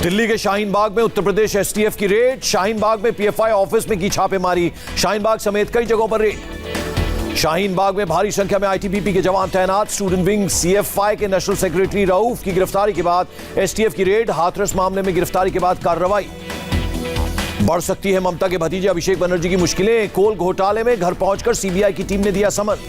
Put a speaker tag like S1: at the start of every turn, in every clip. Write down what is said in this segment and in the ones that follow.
S1: दिल्ली के शाहीन बाग में उत्तर प्रदेश एसटीएफ की रेड। शाहीन बाग में पीएफआई ऑफिस में की छापेमारी। शाहीन बाग समेत कई जगहों पर रेड। शाहीन बाग में भारी संख्या में आईटीबीपी के जवान तैनात। स्टूडेंट विंग सीएफआई के नेशनल सेक्रेटरी रऊफ की गिरफ्तारी के बाद एसटीएफ की रेड। हाथरस मामले में गिरफ्तारी के बाद कार्रवाई। बढ़ सकती है ममता के भतीजे अभिषेक बनर्जी की मुश्किलें। कोल घोटाले में घर पहुंचकर सीबीआई की टीम ने दिया समन।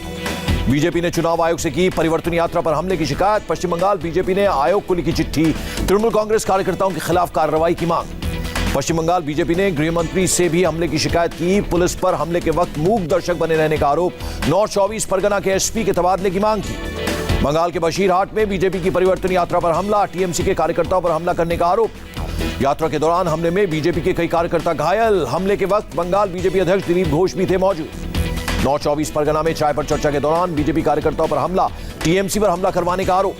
S1: बीजेपी ने चुनाव आयोग से की परिवर्तन यात्रा पर हमले की शिकायत। पश्चिम बंगाल बीजेपी ने आयोग को लिखी चिट्ठी। तृणमूल कांग्रेस कार्यकर्ताओं के खिलाफ कार्रवाई की मांग। पश्चिम बंगाल बीजेपी ने गृह मंत्री से भी हमले की शिकायत की। पुलिस पर हमले के वक्त मूक दर्शक बने रहने का आरोप। नॉर्थ 24 परगना के एसपी के तबादले की मांग की। बंगाल के बशीरहाट में बीजेपी की परिवर्तन यात्रा पर हमला। टीएमसी के कार्यकर्ताओं पर हमला करने का आरोप। यात्रा के दौरान हमले में बीजेपी के कई कार्यकर्ता घायल। हमले के वक्त बंगाल बीजेपी अध्यक्ष दिलीप घोष भी थे मौजूद। नॉर्थ 24 परगना में चाय पर चर्चा के दौरान बीजेपी कार्यकर्ताओं पर हमला। टीएमसी पर हमला करवाने का आरोप।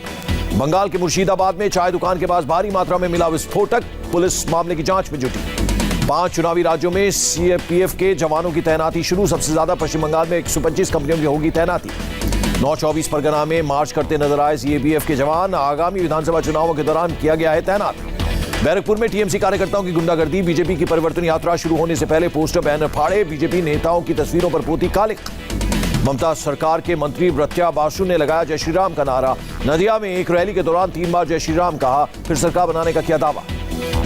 S1: बंगाल के मुर्शिदाबाद में चाय दुकान के पास भारी मात्रा में मिला विस्फोटक। पुलिस मामले की जांच में जुटी। 5 चुनावी राज्यों में सीआरपीएफ के जवानों की तैनाती शुरू। सबसे ज्यादा पश्चिम बंगाल में 125 कंपनियों की होगी तैनाती। नॉर्थ 24 परगना में मार्च करते नजर आए सीआरपीएफ के जवान। आगामी विधानसभा चुनावों के दौरान किया गया है तैनात। बैरकपुर में टीएमसी कार्यकर्ताओं की गुंडागर्दी। बीजेपी की परिवर्तन यात्रा शुरू होने से पहले पोस्टर बैनर फाड़े। बीजेपी नेताओं की तस्वीरों पर पोती कालिक। ममता सरकार के मंत्री प्रत्या बासु ने लगाया जय श्री राम का नारा। नदिया में एक रैली के दौरान 3 बार जय श्री राम कहा। फिर सरकार बनाने का किया दावा।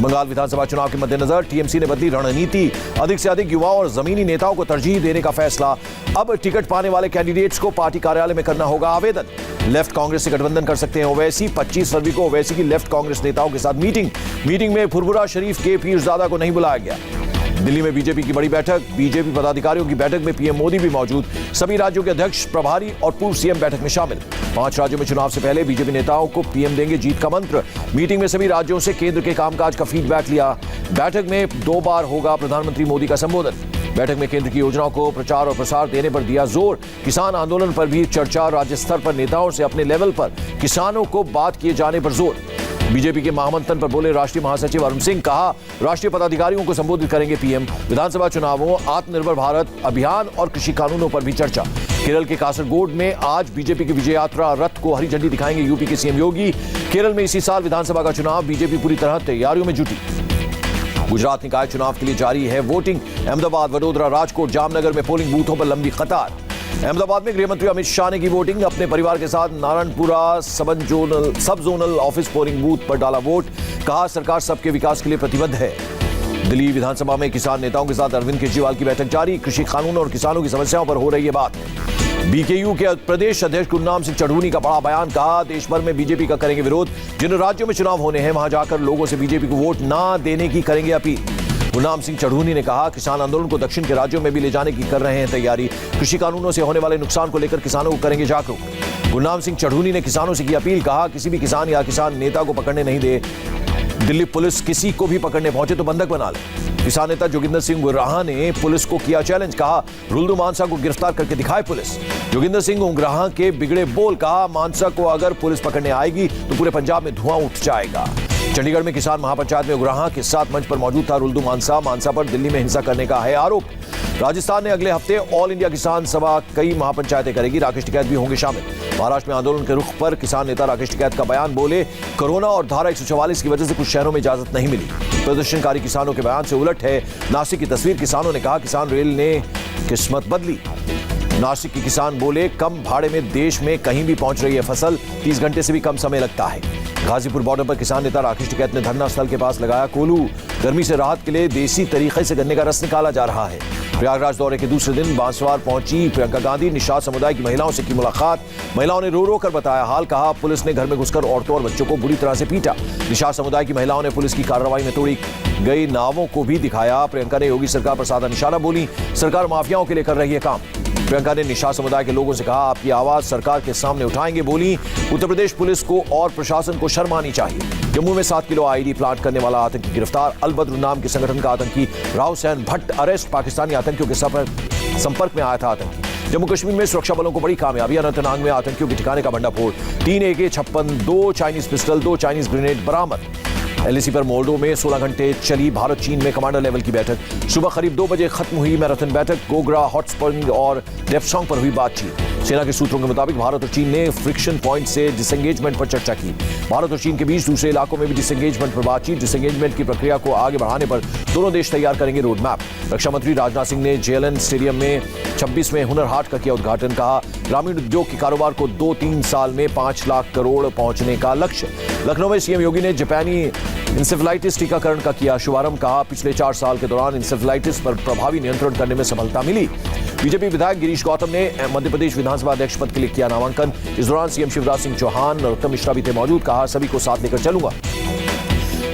S1: बंगाल विधानसभा चुनाव के मद्देनजर टीएमसी ने बदली रणनीति। अधिक से अधिक युवाओं और जमीनी नेताओं को तरजीह देने का फैसला। अब टिकट पाने वाले कैंडिडेट्स को पार्टी कार्यालय में करना होगा आवेदन। लेफ्ट कांग्रेस से गठबंधन कर सकते हैं ओवैसी। 25 फरवरी को ओवैसी की लेफ्ट कांग्रेस नेताओं के साथ मीटिंग में फुरफुरा शरीफ के पीरजादा को नहीं बुलाया गया। दिल्ली में बीजेपी की बड़ी बैठक। बीजेपी पदाधिकारियों की बैठक में पीएम मोदी भी मौजूद। सभी राज्यों के अध्यक्ष, प्रभारी और पूर्व सीएम बैठक में शामिल। 5 राज्यों में चुनाव से पहले बीजेपी नेताओं को पीएम देंगे जीत का मंत्र। मीटिंग में सभी राज्यों से केंद्र के कामकाज का फीडबैक लिया। बैठक में 2 बार होगा प्रधानमंत्री मोदी का संबोधन। बैठक में केंद्र की योजनाओं को प्रचार और प्रसार देने पर दिया जोर। किसान आंदोलन पर भी चर्चा। राज्य स्तर पर नेताओं से अपने लेवल पर किसानों को बात किए जाने पर जोर। बीजेपी के महामंथन पर बोले राष्ट्रीय महासचिव अरुण सिंह। कहा राष्ट्रीय पदाधिकारियों को संबोधित करेंगे पीएम। विधानसभा चुनावों, आत्मनिर्भर भारत अभियान और कृषि कानूनों पर भी चर्चा। केरल के कासरगोड में आज बीजेपी की विजय यात्रा रथ को हरी झंडी दिखाएंगे यूपी के सीएम योगी। केरल में इसी साल विधानसभा का चुनाव। बीजेपी पूरी तरह तैयारियों में जुटी। गुजरात निकाय चुनाव के लिए जारी है वोटिंग। अहमदाबाद, वडोदरा, राजकोट, जामनगर में पोलिंग बूथों पर लंबी कतार। अहमदाबाद में गृहमंत्री अमित शाह ने की वोटिंग। अपने परिवार के साथ नारायणपुरा सब जोनल ऑफिस पोलिंग बूथ पर डाला वोट। कहा सरकार सबके विकास के लिए प्रतिबद्ध है। दिल्ली विधानसभा में किसान नेताओं के साथ अरविंद केजरीवाल की बैठक जारी। कृषि कानून और किसानों की समस्याओं पर हो रही है बात। बीकेयू के प्रदेश अध्यक्ष गुरनाम सिंह चढ़ूनी का बड़ा बयान। कहा देश भर में बीजेपी का करेंगे विरोध। जिन राज्यों में चुनाव होने हैं वहां जाकर लोगों से बीजेपी को वोट ना देने की करेंगे अपील। गुरनाम सिंह चढ़ूनी ने कहा किसान आंदोलन को दक्षिण के राज्यों में भी ले जाने की कर रहे हैं तैयारी। कृषि कानूनों से होने वाले नुकसान को लेकर किसानों को करेंगे जागरूक। गुरनाम सिंह चढ़ूनी ने किसानों से की अपील। कहा किसी भी किसान या किसान नेता को पकड़ने नहीं दे। दिल्ली पुलिस किसी को भी पकड़ने पहुंचे तो बंधक बना ले। किसान नेता जोगिंदर सिंह उंगराहा ने पुलिस को किया चैलेंज। कहा रुल्दू मानसा को गिरफ्तार करके दिखाए पुलिस। जोगिंदर सिंह उंगराहा के बिगड़े बोल। कहा मानसा को अगर पुलिस पकड़ने आएगी तो पूरे पंजाब में धुआं उठ जाएगा। चंडीगढ़ में किसान महापंचायत में उंगराहा के साथ मंच पर मौजूद था रुल्दू मानसा। मानसा पर दिल्ली में हिंसा करने का है आरोप। राजस्थान ने अगले हफ्ते ऑल इंडिया किसान सभा कई महापंचायतें करेगी। राकेश टिकैत भी होंगे शामिल। महाराष्ट्र में आंदोलन के रुख पर किसान नेता राकेश टिकैत का बयान। बोले कोरोना और धारा 144 की वजह से कुछ शहरों में इजाजत नहीं मिली। प्रदर्शनकारी किसानों के बयान से उलट है नासिक की तस्वीर। किसानों ने कहा किसान रेल ने किस्मत बदली। नासिक के किसान बोले कम भाड़े में देश में कहीं भी पहुंच रही है फसल। 30 घंटे से भी कम समय लगता है। गाजीपुर बॉर्डर पर किसान नेता राकेश टिकैत ने धरना स्थल के पास लगाया कोलू। गर्मी से राहत के लिए देसी तरीके से गन्ने का रस निकाला जा रहा है। प्रयागराज दौरे के दूसरे दिन बांसवार पहुंची प्रियंका गांधी। निषाद समुदाय की महिलाओं से की मुलाकात। महिलाओं ने रो रो कर बताया हाल। कहा पुलिस ने घर में घुसकर औरतों और बच्चों को बुरी तरह से पीटा। निषाद समुदाय की महिलाओं ने पुलिस की कार्रवाई में तोड़ी गई नावों को भी दिखाया। प्रियंका ने योगी सरकार पर साधा निशाना बोली। सरकार माफियाओं के लिए कर रही है काम। प्रियंका ने निषाद समुदाय के लोगों से कहा आपकी आवाज सरकार के सामने उठाएंगे। बोली उत्तर प्रदेश पुलिस को और प्रशासन को शर्म आनी चाहिए। जम्मू में 7 किलो आईडी प्लांट करने वाला आतंकी गिरफ्तार। अलबद्र नाम के संगठन का आतंकी राव सैन भट्ट अरेस्ट। पाकिस्तानी आतंकियों के संपर्क में आया था आतंकी। जम्मू कश्मीर में सुरक्षा बलों को बड़ी कामयाबी। अनंतनाग में आतंकियों के ठिकाने का भंडाफोड़। 3 AK-56, 2 Chinese pistol, 2 Chinese grenade बरामद। एलएसी पर मोल्डो में 16 घंटे चली भारत चीन में कमांडर लेवल की बैठक। सुबह करीब 2 बजे खत्म हुई मैराथन बैठक। गोगरा, हॉट स्प्रिंग और डेप्सोंग पर हुई बातचीत। सेना के सूत्रों के मुताबिक भारत और चीन ने फ्रिक्शन पॉइंट से डिसएंगेजमेंट पर चर्चा की। भारत और चीन के बीच दूसरे इलाकों में भी डिसएंगेजमेंट पर बातचीत। डिसएंगेजमेंट की प्रक्रिया को आगे बढ़ाने पर दोनों देश तैयार करेंगे रोड मैप। रक्षा मंत्री राजनाथ सिंह ने जेएलएन स्टेडियम में 26वें हुनर हाट का किया उद्घाटन। कहा, ग्रामीण उद्योग के कारोबार को 2-3 साल में 5 लाख करोड़ पहुंचने का लक्ष्य। लखनऊ में सीएम योगी ने जापानी इंसेफेलाइटिस टीकाकरण का किया शुभारंभ। कहा, पिछले 4 साल के दौरान इंसेफेलाइटिस पर प्रभावी नियंत्रण करने में सफलता मिली। बीजेपी विधायक गिरीश गौतम ने मध्य प्रदेश विधानसभा अध्यक्ष पद के लिए किया नामांकन। इस दौरान सीएम शिवराज सिंह चौहान और उत्तम मिश्रा भी थे मौजूद। कहा, सभी को साथ लेकर चलूंगा।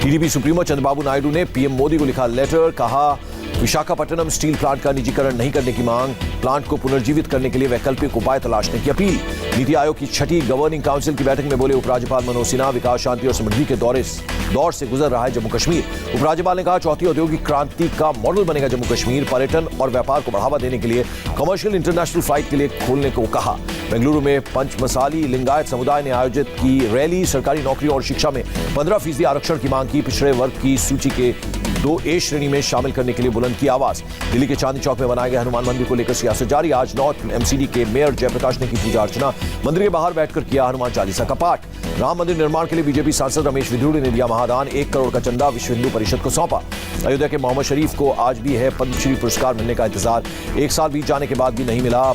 S1: टीडीपी सुप्रीमो चंद्रबाबू नायडू ने पीएम मोदी को लिखा लेटर। कहा, विशाखापट्टनम स्टील प्लांट का निजीकरण नहीं करने की मांग। प्लांट को पुनर्जीवित करने के लिए वैकल्पिक उपाय तलाशने की अपील। नीति आयोग की 6ठी गवर्निंग काउंसिल की बैठक में बोले उपराज्यपाल मनोज सिन्हा, विकास, शांति और समृद्धि के दौर से गुजर रहा है जम्मू कश्मीर। उपराज्यपाल ने कहा, चौथी औद्योगिक क्रांति का मॉडल बनेगा जम्मू कश्मीर। पर्यटन और व्यापार को बढ़ावा देने के लिए कमर्शियल इंटरनेशनल फ्लाइट के लिए खोलने को कहा। बेंगलुरु में पंचमसाली लिंगायत समुदाय ने आयोजित की रैली। सरकारी नौकरियों और शिक्षा में 15% आरक्षण की मांग की। पिछड़े वर्ग की सूची के 2A श्रेणी में शामिल करने के लिए बुलंद की आवाज। दिल्ली के चांदनी चौक में बनाए गए हनुमान मंदिर को लेकर सियासत जारी। आज नॉर्थ एमसीडी के मेयर जयप्रकाश ने की पूजा अर्चना। मंदिर के बाहर बैठकर किया हनुमान चालीसा का पाठ। राम मंदिर निर्माण के लिए बीजेपी सांसद रमेश विधुड़ी ने दिया महादान। 1 करोड़ का चंदा विश्व हिंदू परिषद को सौंपा। अयोध्या के मोहम्मद शरीफ को आज भी है पद्मश्री पुरस्कार मिलने का इंतजार। 1 साल बीत जाने के बाद भी नहीं मिला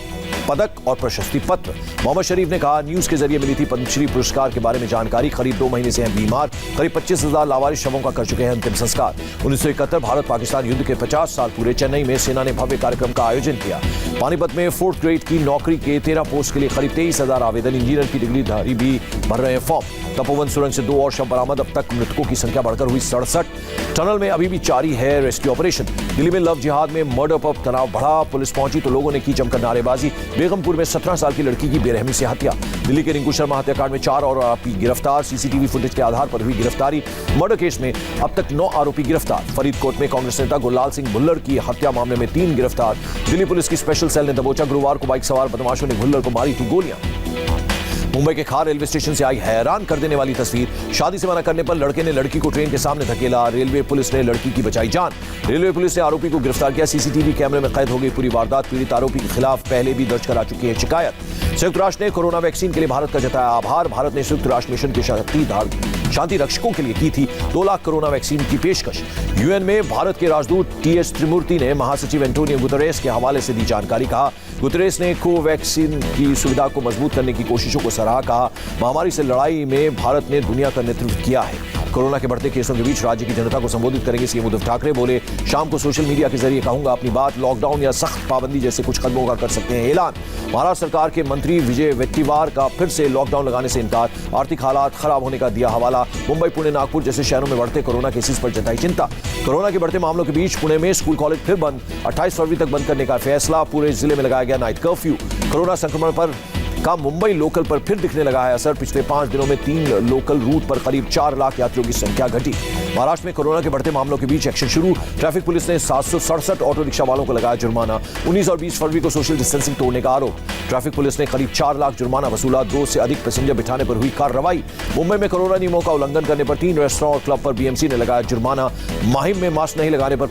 S1: पदक और प्रशस्ति पत्र। मोहम्मद शरीफ ने कहा, न्यूज के जरिए मिली थी पद्मश्री पुरस्कार के बारे में जानकारी। करीब 2 महीने से हैं बीमार। करीब 25,000 लावारिस शवों का कर चुके हैं अंतिम संस्कार। 1971 भारत पाकिस्तान युद्ध के 50 साल पूरे। चेन्नई में सेना ने भव्य कार्यक्रम का आयोजन किया। पानीपत में 4th ग्रेड की नौकरी के 13 पोस्ट के लिए करीब 23,000 आवेदन। इंजीनियर की डिग्रीधारी भी भर रहे हैं फॉर्म। तपोवन सुरंग से 2 और शव बरामद। अब तक मृतकों की संख्या बढ़कर हुई 67। टनल में अभी भी जारी है रेस्क्यू ऑपरेशन। दिल्ली में लव जिहाद में मर्डर पर तनाव बढ़ा। पुलिस पहुंची तो लोगों ने की जमकर नारेबाजी। बेगमपुर में 17 साल की लड़की की बेरहमी से हत्या। दिल्ली के रिंकू शर्मा हत्याकांड में 4 और आरोपी गिरफ्तार। सीसीटीवी फुटेज के आधार पर हुई गिरफ्तारी। मर्डर केस में अब तक 9 आरोपी गिरफ्तार। फरीदकोट में कांग्रेस नेता गुरलाल सिंह भुल्लर की हत्या मामले में 3 गिरफ्तार। दिल्ली पुलिस की स्पेशल सेल ने दबोचा। गुरुवार को बाइक सवार बदमाशों ने भुल्लर को मारी थी गोलियां। मुंबई के खार रेलवे स्टेशन से आई हैरान कर देने वाली तस्वीर। शादी से मना करने पर लड़के ने लड़की को ट्रेन के सामने धकेला। रेलवे पुलिस ने लड़की की बचाई जान। रेलवे पुलिस ने आरोपी को गिरफ्तार किया। सीसीटीवी कैमरे में कैद हो गई पूरी वारदात। पीड़ित आरोपी के खिलाफ पहले भी दर्ज करा चुकी है शिकायत। संयुक्त राष्ट्र ने कोरोना वैक्सीन के लिए भारत का जताया आभार। भारत ने संयुक्त राष्ट्र मिशन के शांति रक्षकों के लिए की थी 2 लाख कोरोना वैक्सीन की पेशकश। यूएन में भारत के राजदूत टीएस त्रिमूर्ति ने महासचिव एंटोनियो गुतेरेस के हवाले से दी जानकारी। कहा, गुतेरेस ने कोवैक्सीन की सुविधा को मजबूत करने की कोशिशों को सराहा। कहा, महामारी से लड़ाई में भारत ने दुनिया का नेतृत्व किया है। कोरोना के बढ़ते केसों के बीच राज्य की जनता को संबोधित करेंगे सीएम उद्धव ठाकरे। बोले, शाम को सोशल मीडिया के जरिए कहूंगा अपनी बात। लॉकडाउन या सख्त पाबंदी जैसे कुछ कदमों का कर सकते हैं ऐलान। महाराष्ट्र सरकार के मंत्री विजय वेट्टीवार का फिर से लॉकडाउन लगाने से इनकार। आर्थिक हालात खराब होने का दिया हवाला। मुंबई, पुणे, नागपुर जैसे शहरों में बढ़ते कोरोना केसेस पर जताई चिंता। कोरोना के बढ़ते मामलों के बीच पुणे में स्कूल कॉलेज फिर बंद। 28 फरवरी तक बंद करने का फैसला। पूरे जिले में लगाया गया नाइट कर्फ्यू। कोरोना संक्रमण पर का मुंबई लोकल पर फिर दिखने लगा है असर। पिछले 5 दिनों में 3 लोकल रूट पर करीब 4 लाख यात्रियों की संख्या घटी। महाराष्ट्र में कोरोना के बढ़ते मामलों के बीच एक्शन शुरू। ट्रैफिक पुलिस ने 767 ऑटो रिक्शा वालों को लगाया जुर्माना। 19 और 20 फरवरी को सोशल डिस्टेंसिंग तोड़ने का आरोप। ट्रैफिक पुलिस ने करीब 4 लाख जुर्माना वसूला। 2 से अधिक पैसेंजर बिठाने पर हुई कार्रवाई। मुंबई में कोरोना नियमों का उल्लंघन करने पर 3 रेस्टोरेंट और क्लब पर बीएमसी ने लगाया जुर्माना। माहिम में मास्क नहीं लगाने पर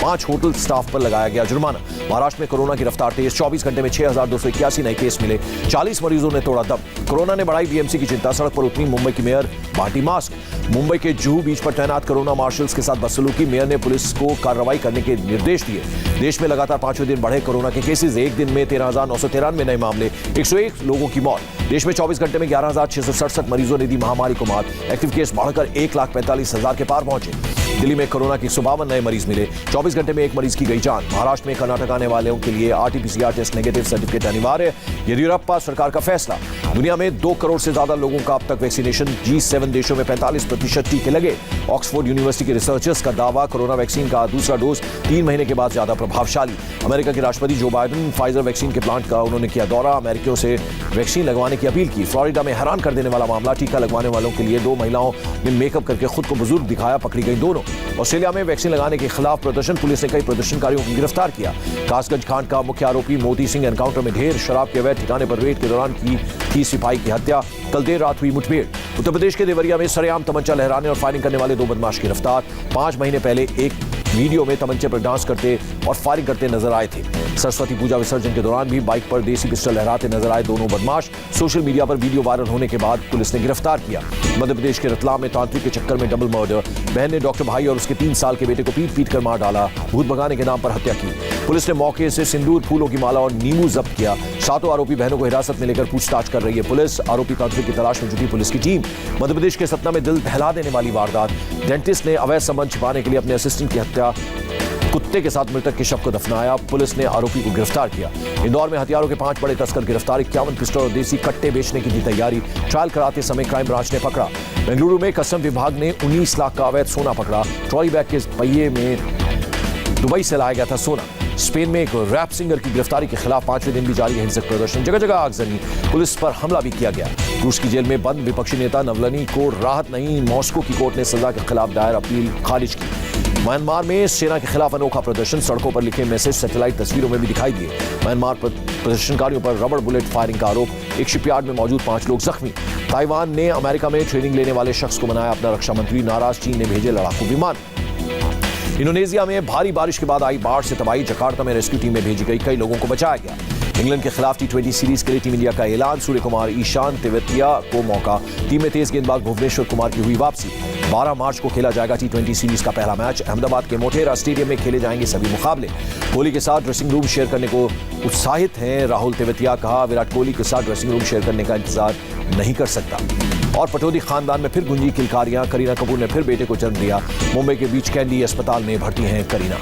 S1: 5 होटल स्टाफ पर लगाया गया जुर्माना। महाराष्ट्र में कोरोना की रफ्तार तेज। 24 घंटे में 6,281 नए केस मिले। 40 मरीजों ने तोड़ा दम। कोरोना ने बढ़ाई बीएमसी की चिंता। सड़क पर उतरी मुंबई की मेयर, बांटी मास्क। मुंबई के जुहू बीच पर तैनात कोरोना मार्शल्स के साथ बदसलूकी। मेयर ने पुलिस को कार्रवाई करने के निर्देश दिए। देश में लगातार 5वें दिन बढ़े कोरोना के केसेस। एक दिन में 13,993 नए मामले। 101 लोगों की मौत। देश में 24 घंटे में 11,667 मरीजों ने दी महामारी को मात। एक्टिव केस बढ़कर 1,45,000 के पार पहुंचे। दिल्ली में कोरोना के 152 नए मरीज मिले। 24 घंटे में 1 मरीज की गई जान। महाराष्ट्र में कर्नाटक आने वालों के लिए RT-PCR टेस्ट नेगेटिव सर्टिफिकेट अनिवार्य। येदियुरप्पा सरकार का फैसला। दुनिया में 2 करोड़ से ज्यादा लोगों का अब तक वैक्सीनेशन। G7 देशों में 45% टीके लगे। ऑक्सफोर्ड यूनिवर्सिटी के रिसर्चर्स का दावा, कोरोना वैक्सीन का दूसरा डोज 3 महीने के बाद ज्यादा प्रभावशाली। अमेरिका के राष्ट्रपति जो बाइडेन फाइजर वैक्सीन के प्लांट का उन्होंने किया दौरा। अमेरिकियों से वैक्सीन लगवाने की अपील की। फ्लोरिडा में हैरान कर देने वाला मामला। टीका लगवाने वालों के लिए 2 महिलाओं ने मेकअप करके खुद को बुजुर्ग दिखाया, पकड़ी गई दोनों। ऑस्ट्रेलिया में वैक्सीन लगाने के खिलाफ प्रदर्शन। पुलिस ने कई प्रदर्शनकारियों को गिरफ्तार किया। कासगंज कांड का मुख्य आरोपी मोती सिंह एनकाउंटर में ढेर। शराब के अवैध ठिकाने पर रेड के दौरान की थी सिपाही की हत्या। कल देर रात हुई मुठभेड़। उत्तर प्रदेश के देवरिया में सरेआम तमंचा लहराने और फायरिंग करने वाले 2 बदमाश गिरफ्तार। 5 महीने पहले एक वीडियो में तमंचे पर डांस करते और फायरिंग करते नजर आए थे। सरस्वती पूजा विसर्जन के दौरान भी बाइक पर देसी पिस्टल लहराते नजर आए दोनों बदमाश। सोशल मीडिया पर वीडियो वायरल होने के बाद पुलिस ने गिरफ्तार किया। मध्य प्रदेश के रतलाम में तांत्रिक के चक्कर में डबल मर्डर। बहन ने डॉक्टर भाई और उसके 3 साल के बेटे को पीट पीट कर मार डाला। भूत भगाने के नाम पर हत्या की। पुलिस ने मौके से सिंदूर, फूलों की माला और नींबू जब्त किया। 7 आरोपी बहनों को हिरासत में लेकर पूछताछ कर रही है पुलिस। आरोपी तांत्रिक की तलाश में जुटी पुलिस की टीम। मध्य प्रदेश के सतना में दिल दहला देने वाली वारदात। डेंटिस्ट ने अवैध संबंध छिपाने के लिए अपने असिस्टेंट की हत्या, कुत्ते के साथ मृतक के शव को दफनाया। पुलिस ने आरोपी को गिरफ्तार किया। इंदौर में हथियारों के 5 बड़े तस्कर गिरफ्तार। 51 पिस्टल और देसी कट्टे बेचने की थी तैयारी। ट्रायल कराते समय क्राइम ब्रांच ने पकड़ा। बेंगलुरु में कस्टम विभाग ने 19 लाख का अवैध सोना पकड़ा। ट्रॉली बैग के पहिए में दुबई से लाया गया था सोना। स्पेन में एक रैप सिंगर की गिरफ्तारी के खिलाफ 5वें दिन भी जारी है हिंसक प्रदर्शन। जगह जगह आगजनी। पुलिस पर हमला भी किया गया। रूस की जेल में बंद विपक्षी नेता नवलनी को राहत नहीं। मॉस्को की कोर्ट ने सजा के खिलाफ दायर अपील खारिज की। म्यांमार में सेना के खिलाफ अनोखा प्रदर्शन। सड़कों पर लिखे मैसेज सैटेलाइट तस्वीरों में भी दिखाई दिए। म्यांमार पर प्रदर्शनकारियों पर रबड़ बुलेट फायरिंग का आरोप। एक शिपयार्ड में मौजूद 5 लोग जख्मी। ताइवान ने अमेरिका में ट्रेनिंग लेने वाले शख्स को बनाया अपना रक्षा मंत्री। नाराज चीन ने भेजे लड़ाकू विमान। इंडोनेशिया में भारी बारिश के बाद आई बाढ़ से तबाही। जकार्ता में रेस्क्यू टीमें भेजी गई। कई लोगों को बचाया गया। इंग्लैंड के खिलाफ T20 सीरीज के लिए टीम इंडिया का ऐलान। सूर्य कुमार, ईशान तेवतिया को मौका। टीम में तेज गेंदबाज भुवनेश्वर कुमार की हुई वापसी। 12 मार्च को खेला जाएगा T20 सीरीज का पहला मैच। अहमदाबाद के मोटेरा स्टेडियम में खेले जाएंगे सभी मुकाबले। कोहली के साथ ड्रेसिंग रूम शेयर करने को उत्साहित हैं राहुल तेवतिया। कहा, विराट कोहली के साथ ड्रेसिंग रूम शेयर करने का इंतजार नहीं कर सकता। और पटौदी खानदान में फिर गुंजी किलकारियां। करीना कपूर ने फिर बेटे को जन्म दिया। मुंबई के बीच कैंडी अस्पताल में भर्ती हैं करीना।